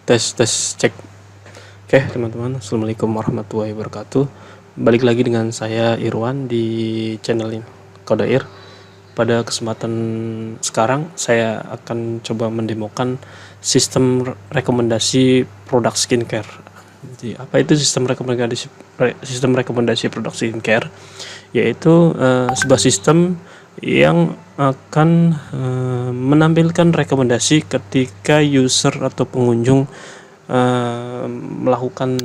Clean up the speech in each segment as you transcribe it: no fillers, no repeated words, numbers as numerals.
Tes cek. Oke teman-teman, assalamualaikum warahmatullahi wabarakatuh. Balik lagi dengan saya Irwan di channel ini Kodair. Pada kesempatan sekarang saya akan coba mendemokan sistem rekomendasi produk skincare. Jadi apa itu sistem rekomendasi produk skincare? Yaitu sebuah sistem yang akan menampilkan rekomendasi ketika user atau pengunjung melakukan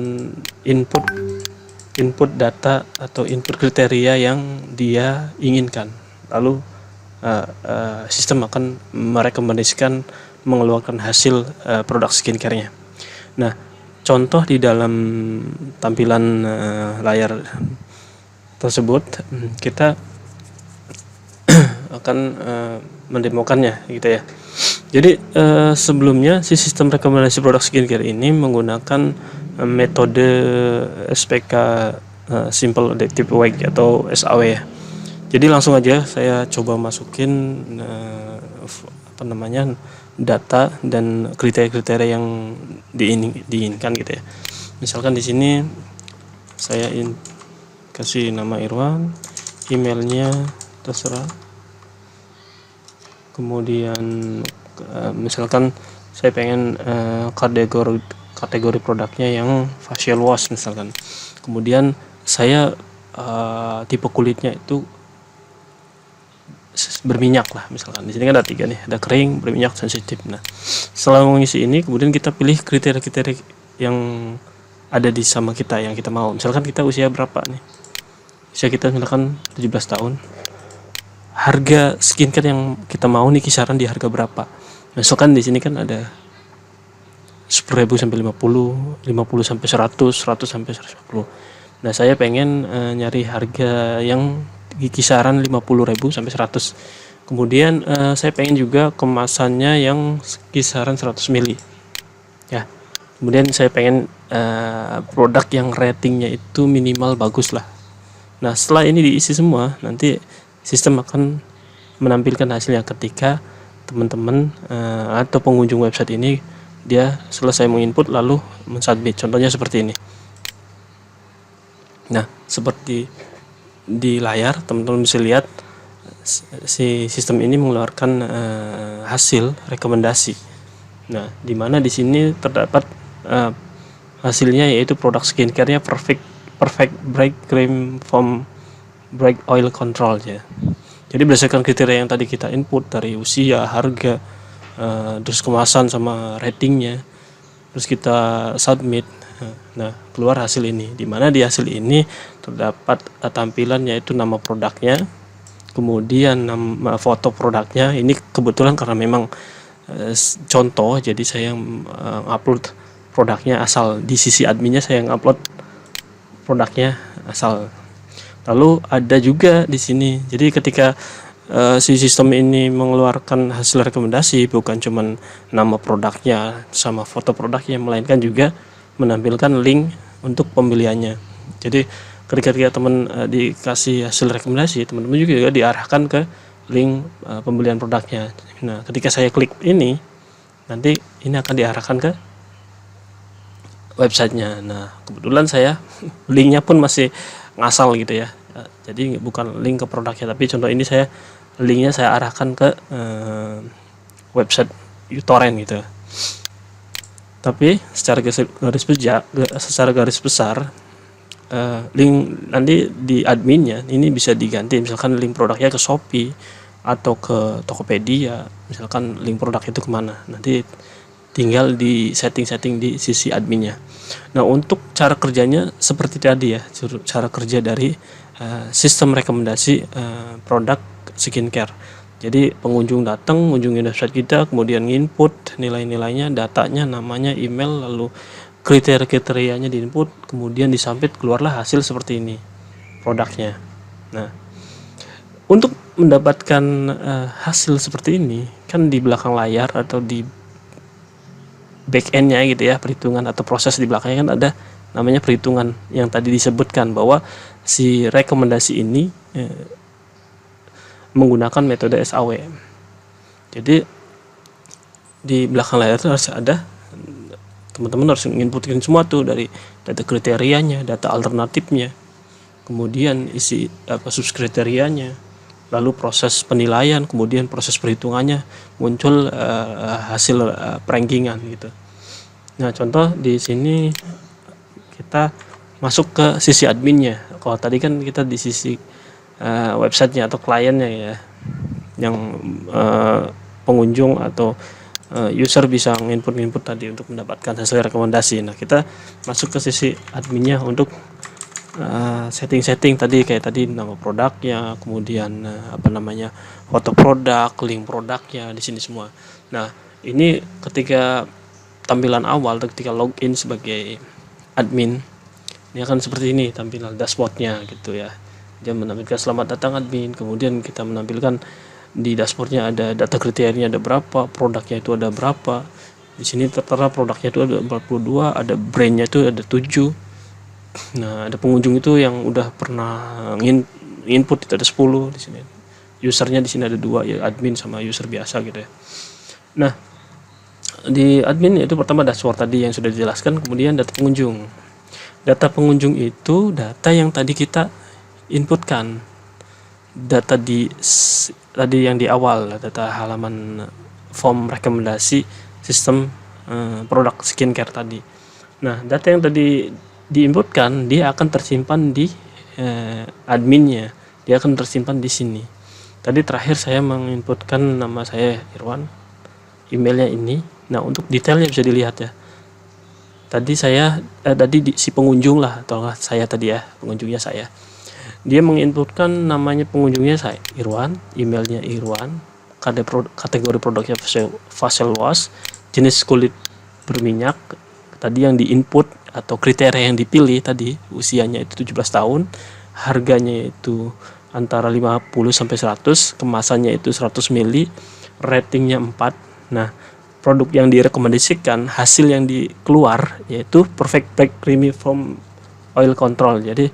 input data atau input kriteria yang dia inginkan. Lalu sistem akan merekomendasikan mengeluarkan hasil produk skincare-nya. Nah, contoh di dalam tampilan layar tersebut kita akan mendemokannya gitu ya. Jadi sebelumnya si sistem rekomendasi produk skincare ini menggunakan metode SPK Simple Adaptive Weight atau SAW ya. Jadi langsung aja saya coba masukin data dan kriteria-kriteria yang diinginkan gitu ya. Misalkan di sini saya kasih nama Irwan, emailnya terserah. Kemudian misalkan saya pengen kategori produknya yang facial wash misalkan. Kemudian saya tipe kulitnya itu berminyak lah misalkan. Di sini kan ada 3 nih, ada kering, berminyak, sensitif. Nah, setelah mengisi ini kemudian kita pilih kriteria-kriteria yang ada di sama kita yang kita mau. Misalkan kita usia berapa nih? Usia kita misalkan 17 tahun. Harga skincare yang kita mau nih kisaran di harga berapa? Misalkan di sini kan ada 10.000 sampai 50, 50 sampai 100, 100 sampai 150. Nah, saya pengen nyari harga yang di kisaran 50.000 sampai 100. Kemudian saya pengen juga kemasannya yang kisaran 100 ml. Ya. Kemudian saya pengen produk yang ratingnya itu minimal bagus lah. Nah, setelah ini diisi semua, nanti sistem akan menampilkan hasilnya ketika teman-teman atau pengunjung website ini dia selesai menginput lalu mensubmit. Contohnya seperti ini. Nah, seperti di layar teman-teman bisa lihat si sistem ini mengeluarkan hasil rekomendasi. Nah, di mana di sini terdapat hasilnya yaitu produk skincare-nya Perfect Bright Cream Foam Bright Oil Control ya. Jadi berdasarkan kriteria yang tadi kita input dari usia, harga, terus kemasan sama ratingnya, terus kita submit. Nah, keluar hasil ini. Di mana di hasil ini terdapat tampilan yaitu nama produknya, kemudian nama foto produknya. Ini kebetulan karena memang contoh, jadi saya upload produknya asal di sisi adminnya, saya upload produknya asal. Lalu ada juga di sini. Jadi ketika si sistem ini mengeluarkan hasil rekomendasi, bukan cuman nama produknya sama foto produknya, melainkan juga menampilkan link untuk pembeliannya. Jadi ketika teman dikasih hasil rekomendasi, teman-teman juga diarahkan ke link pembelian produknya. Nah, ketika saya klik ini, nanti ini akan diarahkan ke websitenya. Nah, kebetulan saya linknya pun masih ngasal gitu ya, jadi bukan link ke produknya, tapi contoh ini saya linknya saya arahkan ke website uTorrent gitu. Tapi secara garis besar link nanti di adminnya ini bisa diganti, misalkan link produknya ke Shopee atau ke Tokopedia, misalkan link produk itu kemana, nanti tinggal di setting di sisi adminnya. Nah, untuk cara kerjanya seperti tadi ya, cara kerja dari sistem rekomendasi produk skincare. Jadi pengunjung datang, mengunjungi website kita, kemudian input nilai-nilainya, datanya, namanya, email, lalu kriteria-kriterianya diinput, kemudian disubmit, keluarlah hasil seperti ini produknya. Nah, untuk mendapatkan hasil seperti ini kan di belakang layar atau di back end-nya gitu ya, perhitungan atau proses di belakangnya kan ada namanya perhitungan yang tadi disebutkan bahwa si rekomendasi ini menggunakan metode SAW. Jadi di belakang layar itu harus ada teman-teman harus inputin semua tuh, dari data kriterianya, data alternatifnya, kemudian isi subkriterianya, lalu proses penilaian, kemudian proses perhitungannya, muncul hasil rankingan gitu. Nah, contoh di sini kita masuk ke sisi adminnya. Kalau tadi kan kita di sisi websitenya atau kliennya ya, yang pengunjung atau user bisa nginput tadi untuk mendapatkan hasil rekomendasi. Nah, kita masuk ke sisi adminnya untuk setting tadi, kayak tadi nama produknya, kemudian foto produk, link produknya di sini semua. Nah, ini ketika tampilan awal, ketika login sebagai admin, ini akan seperti ini tampilan dashboardnya gitu ya. Dia menampilkan selamat datang admin, kemudian kita menampilkan di dashboardnya ada data kriterianya ada berapa, produknya itu ada berapa. Di sini tertera produknya itu ada 42, ada brandnya itu ada 7. Nah, ada pengunjung itu yang udah pernah input itu ada 10 di sini. Usernya di sini ada 2 ya, admin sama user biasa gitu ya. Nah, di admin itu pertama dashboard tadi yang sudah dijelaskan, kemudian data pengunjung. Data pengunjung itu data yang tadi kita inputkan. Data tadi yang di awal, data halaman form rekomendasi sistem produk skincare tadi. Nah, data yang tadi diinputkan dia akan tersimpan di adminnya, dia akan tersimpan di sini. Tadi terakhir saya menginputkan nama saya Irwan, emailnya ini. Nah, untuk detailnya bisa dilihat ya. Tadi saya tadi si pengunjung lah, atau saya tadi ya, pengunjungnya saya. Dia menginputkan namanya pengunjungnya saya Irwan, emailnya Irwan, kategori produknya facial wash, jenis kulit berminyak. Tadi yang diinput atau kriteria yang dipilih tadi usianya itu 17 tahun, harganya itu antara 50 sampai 100, kemasannya itu 100 ml, ratingnya 4. Nah, produk yang direkomendasikan, hasil yang dikeluar yaitu Perfect Black Creamy Foam Oil Control. Jadi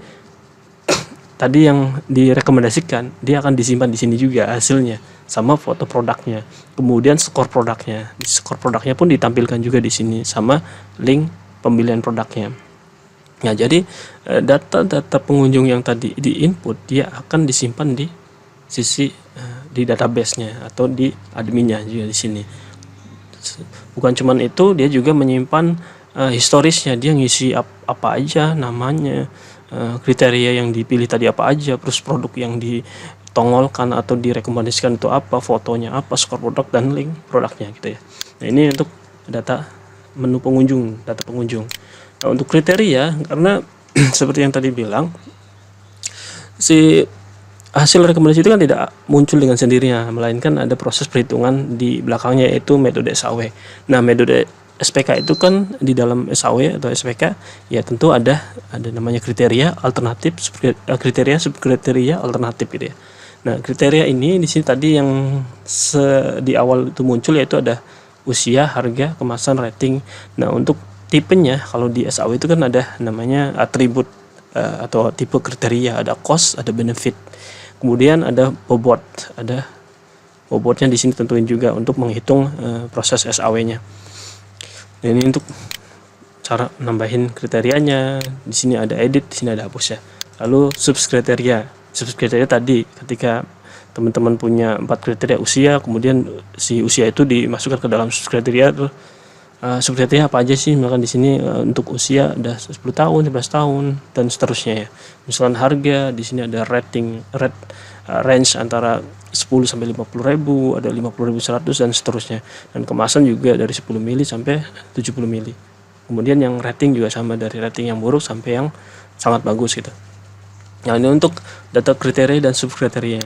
tadi yang direkomendasikan dia akan disimpan di sini juga hasilnya sama foto produknya, kemudian skor produknya. Skor produknya pun ditampilkan juga di sini sama link pemilihan produknya. Nah, jadi data-data pengunjung yang tadi diinput dia akan disimpan di sisi di database-nya atau di adminnya juga di sini. Bukan cuman itu, dia juga menyimpan historisnya, dia ngisi apa aja namanya, kriteria yang dipilih tadi apa aja, terus produk yang ditongolkan atau direkomendasikan itu apa, fotonya apa, skor produk dan link produknya gitu ya. Nah, ini untuk data menu pengunjung, data pengunjung. Nah, untuk kriteria, karena seperti yang tadi bilang, si hasil rekomendasi itu kan tidak muncul dengan sendirinya, melainkan ada proses perhitungan di belakangnya, yaitu metode SAW. Nah, metode SPK itu kan di dalam SAW atau SPK ya tentu ada namanya kriteria alternatif, subkriteria alternatif gitu ya. Nah, kriteria ini di sini tadi yang di awal itu muncul, yaitu ada usia, harga, kemasan, rating. Nah, untuk tipenya kalau di SAW itu kan ada namanya atribut atau tipe kriteria, ada cost, ada benefit. Kemudian ada bobot, ada bobotnya di sini tentuin juga untuk menghitung proses SAW-nya. Nah, ini untuk cara nambahin kriterianya. Di sini ada edit, di sini ada hapus ya. Lalu subkriteria tadi ketika teman-teman punya 4 kriteria usia, kemudian si usia itu dimasukkan ke dalam subkriteria. Subkriteria apa aja sih? Misalkan di sini untuk usia ada 10 tahun, 11 tahun dan seterusnya ya. Misalkan harga, di sini ada range antara 10 sampai 50.000, ada 50.100 dan seterusnya. Dan kemasan juga dari 10 mili sampai 70 mili. Kemudian yang rating juga sama, dari rating yang buruk sampai yang sangat bagus gitu. Nah, ini untuk data kriteria dan subkriteria.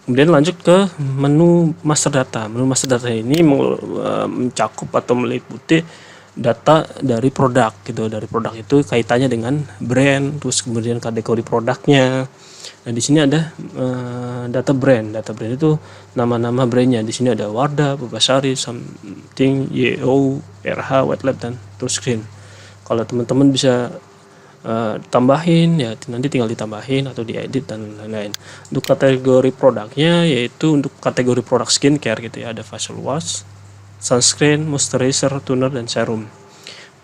Kemudian lanjut ke menu master data. Menu master data ini mencakup atau meliputi data dari produk gitu. Dari produk itu kaitannya dengan brand, terus kemudian kategori produknya. Nah, di sini ada data brand. Data brand itu nama-nama brandnya. Di sini ada Wardah, Purbasari, Something, YO, RH, White Lab dan Touchscreen. Kalau teman-teman bisa tambahin ya nanti tinggal ditambahin atau diedit dan lain-lain. Untuk kategori produknya yaitu untuk kategori produk skincare gitu ya, ada facial wash, sunscreen, moisturizer, toner dan serum.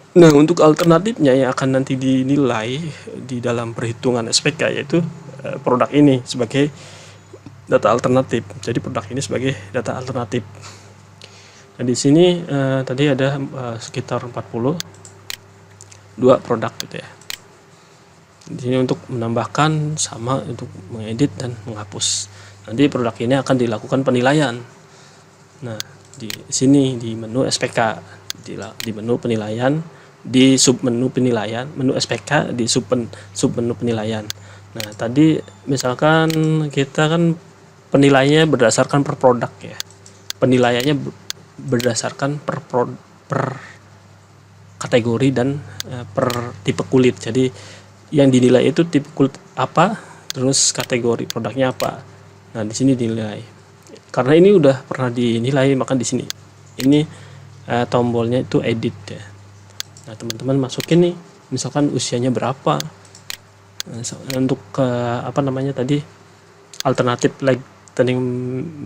Nah, untuk alternatifnya yang akan nanti dinilai di dalam perhitungan SPK yaitu produk ini sebagai data alternatif. Jadi produk ini sebagai data alternatif. Nah, di sini tadi ada sekitar 42 produk gitu ya. Di sini untuk menambahkan sama untuk mengedit dan menghapus. Nanti produk ini akan dilakukan penilaian. Nah, di sini di menu SPK, di menu penilaian, di submenu penilaian, menu SPK di submenu penilaian. Nah, tadi misalkan kita kan penilaiannya berdasarkan per produk ya. Penilaiannya berdasarkan per kategori dan per tipe kulit. Jadi yang dinilai itu tipe kulit apa, terus kategori produknya apa. Nah, di sini dinilai. Karena ini udah pernah dinilai, maka di sini ini tombolnya itu edit ya. Nah, teman-teman masukin nih, misalkan usianya berapa. Untuk apa namanya tadi alternatif like turning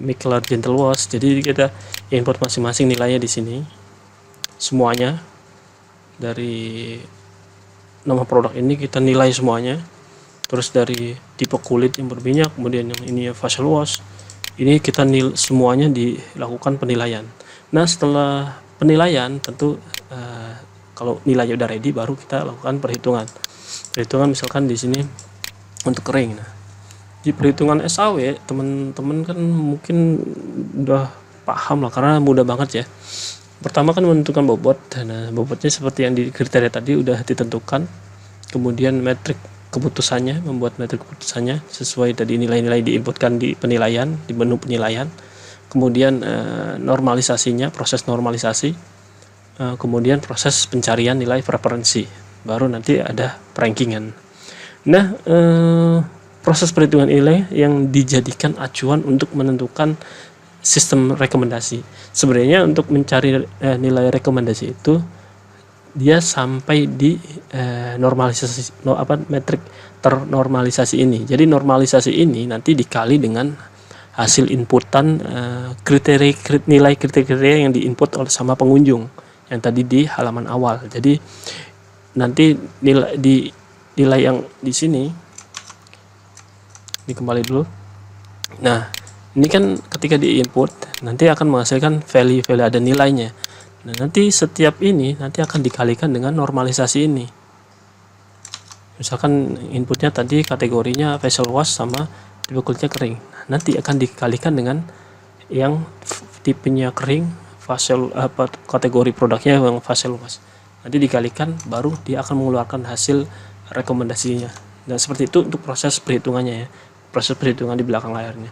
Michelar Gentle Wash. Jadi kita input masing-masing nilainya di sini. Semuanya dari nama produk ini kita nilai semuanya. Terus dari tipe kulit yang berminyak, kemudian yang ini facial wash. Ini kita semuanya dilakukan penilaian. Nah, setelah penilaian tentu kalau nilainya udah ready baru kita lakukan perhitungan. Perhitungan misalkan di sini untuk kering. Nah, di perhitungan SAW teman-teman kan mungkin udah paham lah karena mudah banget ya. Pertama kan menentukan bobot. Nah, bobotnya seperti yang di kriteria tadi udah ditentukan. Kemudian metrik keputusannya, membuat metrik keputusannya sesuai tadi nilai-nilai diinputkan di penilaian, di menu penilaian. Kemudian normalisasinya, proses normalisasi. Kemudian proses pencarian nilai preferensi. Baru nanti ada rankingan. Nah, proses perhitungan nilai yang dijadikan acuan untuk menentukan sistem rekomendasi. Sebenarnya untuk mencari nilai rekomendasi itu dia sampai di normalisasi metrik ternormalisasi ini. Jadi normalisasi ini nanti dikali dengan hasil inputan nilai kriteria yang diinput oleh sama pengunjung yang tadi di halaman awal. Jadi nanti nilai yang di sini ini kembali dulu. Nah, ini kan ketika di input nanti akan menghasilkan value ada nilainya. Nah, nanti setiap ini nanti akan dikalikan dengan normalisasi ini. Misalkan inputnya tadi kategorinya facial wash sama tipe kulitnya kering. Nah, nanti akan dikalikan dengan yang tipenya kering, kategori produknya yang facial wash. Nanti dikalikan baru dia akan mengeluarkan hasil rekomendasinya. Dan seperti itu untuk proses perhitungannya ya. Proses perhitungan di belakang layarnya.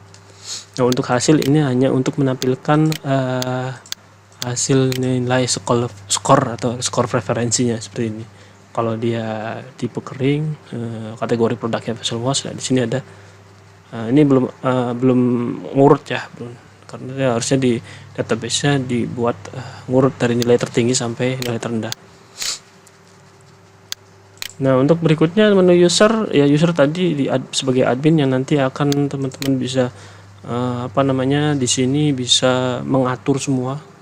Nah, untuk hasil ini hanya untuk menampilkan hasil nilai skor atau skor preferensinya seperti ini. Kalau dia tipe kering, kategori produknya facial wash, nah di sini ada. Ini belum ngurut ya, belum. Karena harusnya di database-nya dibuat ngurut dari nilai tertinggi sampai nilai terendah. Nah, untuk berikutnya menu user ya, user tadi sebagai admin yang nanti akan teman-teman bisa di sini bisa mengatur semua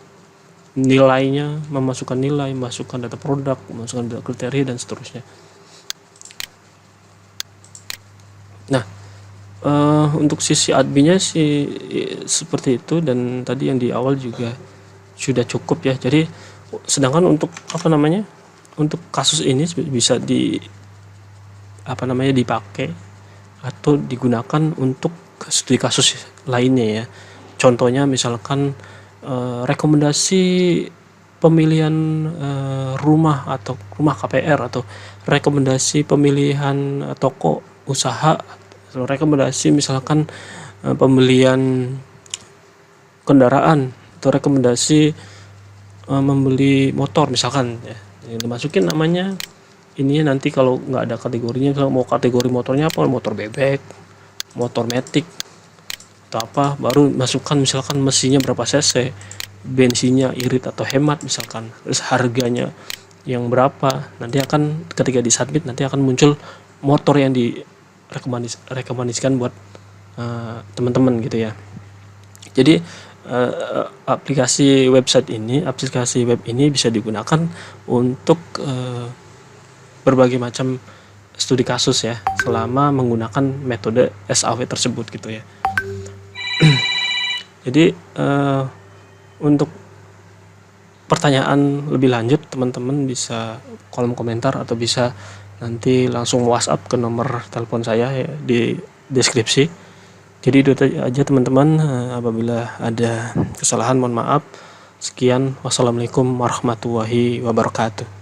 nilainya, memasukkan nilai, memasukkan data produk, memasukkan data kriteria dan seterusnya. Nah, untuk sisi adminnya sih seperti itu, dan tadi yang di awal juga sudah cukup ya. Jadi sedangkan untuk untuk kasus ini bisa dipakai atau digunakan untuk studi kasus lainnya ya. Contohnya misalkan rekomendasi pemilihan rumah atau rumah KPR, atau rekomendasi pemilihan toko usaha, atau rekomendasi misalkan pembelian kendaraan, atau rekomendasi membeli motor misalkan ya. Yang dimasukin namanya ini nanti kalau nggak ada kategorinya, misalnya mau kategori motornya apa, motor bebek, motor matic atau apa, baru masukkan misalkan mesinnya berapa cc, bensinnya irit atau hemat misalkan, terus harganya yang berapa. Nanti akan ketika disubmit nanti akan muncul motor yang direkomendasikan buat teman-teman gitu ya. Jadi aplikasi web ini bisa digunakan untuk berbagai macam studi kasus ya, selama menggunakan metode SAW tersebut gitu ya. Jadi untuk pertanyaan lebih lanjut teman-teman bisa kolom komentar atau bisa nanti langsung WhatsApp ke nomor telepon saya ya, di deskripsi. Jadi itu aja teman-teman, apabila ada kesalahan mohon maaf. Sekian, wassalamualaikum warahmatullahi wabarakatuh.